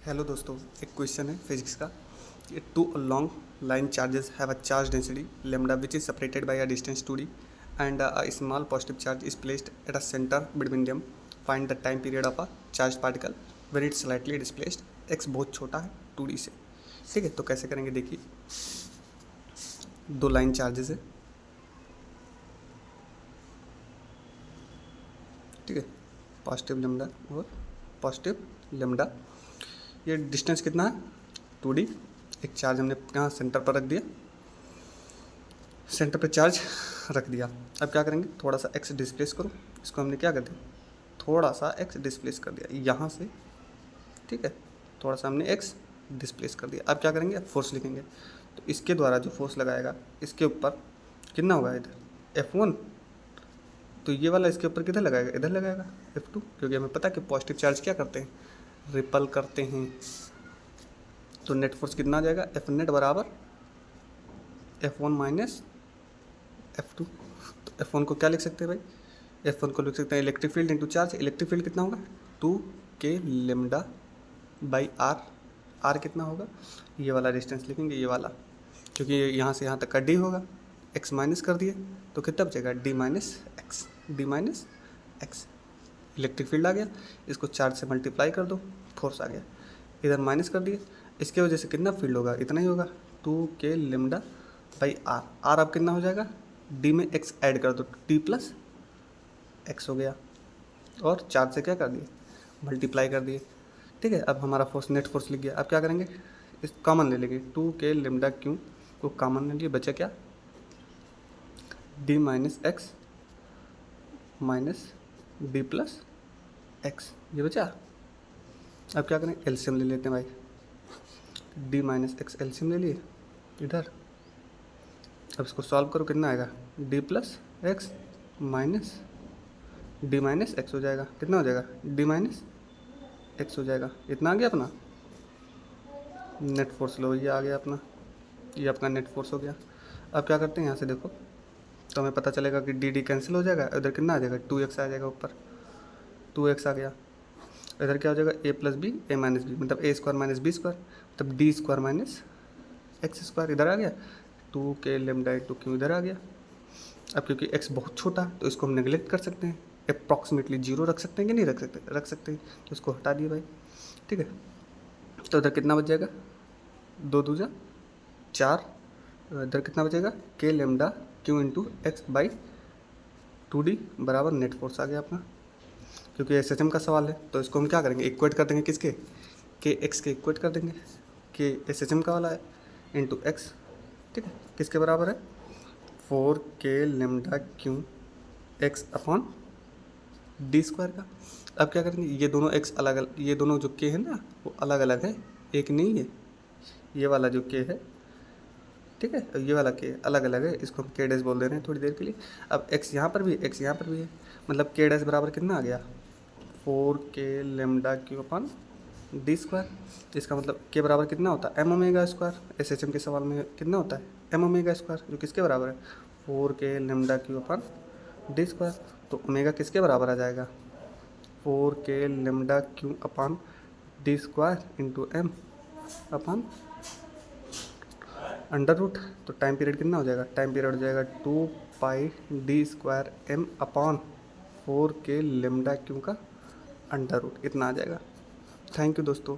Hello दोस्तों, एक question है फिजिक्स का। Two long line charges have a charge density lambda which is separated by a distance two D and a small positive charge is placed at a centre between them. Find the time period of a charge particle when it's slightly displaced. X बहुत छोटा है 2D से। ठीक है, तो कैसे करेंगे देखिए। दो लाइन चार्जेस है, ठीक है, पॉजिटिव लेमडा और पॉजिटिव लेमडा। ये डिस्टेंस कितना है 2D। एक चार्ज हमने यहाँ सेंटर पर रख दिया, सेंटर पे चार्ज रख दिया। अब क्या करेंगे, थोड़ा सा एक्स डिस्प्लेस करो। इसको हमने क्या कर दिया, थोड़ा सा एक्स डिस्प्लेस कर दिया यहाँ से, ठीक है, थोड़ा सा हमने एक्स डिस्प्लेस कर दिया। अब क्या करेंगे, अब फोर्स लिखेंगे। तो इसके द्वारा जो फोर्स लगाएगा इसके ऊपर कितना होगा, इधर F1। तो ये वाला इसके ऊपर किधर लगाएगा, इधर लगाएगा F2, क्योंकि हमें पता है कि पॉजिटिव चार्ज क्या करते हैं, रिपल करते हैं। तो नेट फोर्स कितना आ जाएगा, F नेट बराबर F1 माइनस F2। तो F1 को क्या लिख सकते हैं भाई, F1 को लिख सकते हैं electric field into charge. Electric field कितना होगा 2K lambda by are. Are कितना होगा, ये वाला डिस्टेंस लिखेंगे, ये वाला, क्योंकि यहाँ से यहाँ तक का डी होगा। एक्स माइनस कर दिए तो कितना बचेगा, D minus X, D minus X. Electric field आ गया, इसको चार्ज से मल्टीप्लाई कर दो, फोर्स आ गया, इधर माइनस कर दिए। इसके वजह से कितना फील्ड होगा, इतना ही होगा 2K lambda by are. Are अब कितना हो जाएगा, डी में एक्स ऐड कर दो, डी प्लस एक्स हो गया, और चार्ज से क्या कर दिए, मल्टीप्लाई कर दिए। ठीक है, अब हमारा फोर्स नेट फोर्स लिख गया। अब क्या करेंगे, इस कॉमन ले लेंगे, 2K लेमडा क्यू को कॉमन ले लिए, बचा क्या, D minus x minus D plus x, ये बचा। अब क्या करें, एलसीएम ले लेते हैं भाई, डी माइनस एक्स एलसीएम ले लिए इधर। अब इसको सॉल्व करो, कितना आएगा, D plus x minus D minus x हो जाएगा। कितना हो जाएगा, डी माइनस एक्स हो जाएगा। इतना आ गया अपना नेट फोर्स। लो, ये आ गया अपना, ये अपना नेट फोर्स हो गया। अब क्या करते हैं, यहाँ से देखो तो हमें पता चलेगा कि डी डी कैंसिल हो जाएगा, इधर कितना आ जाएगा, 2x आ जाएगा ऊपर, 2x आ गया। इधर क्या हो जाएगा, a plus B A minus B, मतलब a square minus B square, मतलब D square minus X square इधर आ गया। 2K लेमडा इंटू क्यू इधर आ गया। अब क्योंकि x बहुत छोटा है तो इसको हम नेगलेक्ट कर सकते हैं, अप्रॉक्सीमेटली 0 रख सकते हैं कि नहीं रख सकते, रख सकते हैं, तो इसको हटा दिए भाई। ठीक है, तो इधर कितना बच जाएगा, 2 दूजा 4, इधर कितना बचेगा, K lambda Q into x by 2D बराबर नेट फोर्स आ गया अपना। क्योंकि SHM का सवाल है तो इसको हम क्या करेंगे, इक्वेट कर देंगे, किसके, के एक्स के इक्वेट कर देंगे, के SHM का वाला है इंटू एक्स। ठीक है, किसके बराबर है, 4K lambda Q x upon D square का। अब क्या करेंगे, ये दोनों एक्स अलग अलग, ये दोनों जो के है ना वो अलग अलग है, एक नहीं है। ये वाला जो के है, ठीक है, ये वाला के अलग अलग है, इसको हम के डैश बोल दे रहे हैं थोड़ी देर के लिए। अब एक्स यहाँ पर भी है, एक्स यहाँ पर भी है, मतलब के डैश बराबर कितना आ गया, 4K lambda Q upon D square. इसका मतलब के बराबर कितना होता है, एम ओमेगा स्क्वायर। SHM के सवाल में कितना होता है, एम ओमेगा स्क्वायर, जो किसके बराबर है, 4K lambda Q upon D square. तो ओमेगा किसके बराबर आ जाएगा, 4K lambda Q upon D square into M upon under root. तो टाइम पीरियड कितना हो जाएगा, टाइम पीरियड हो जाएगा 2πD square M upon 4K lambda Q का अंडर रूट, इतना आ जाएगा। थैंक यू दोस्तों।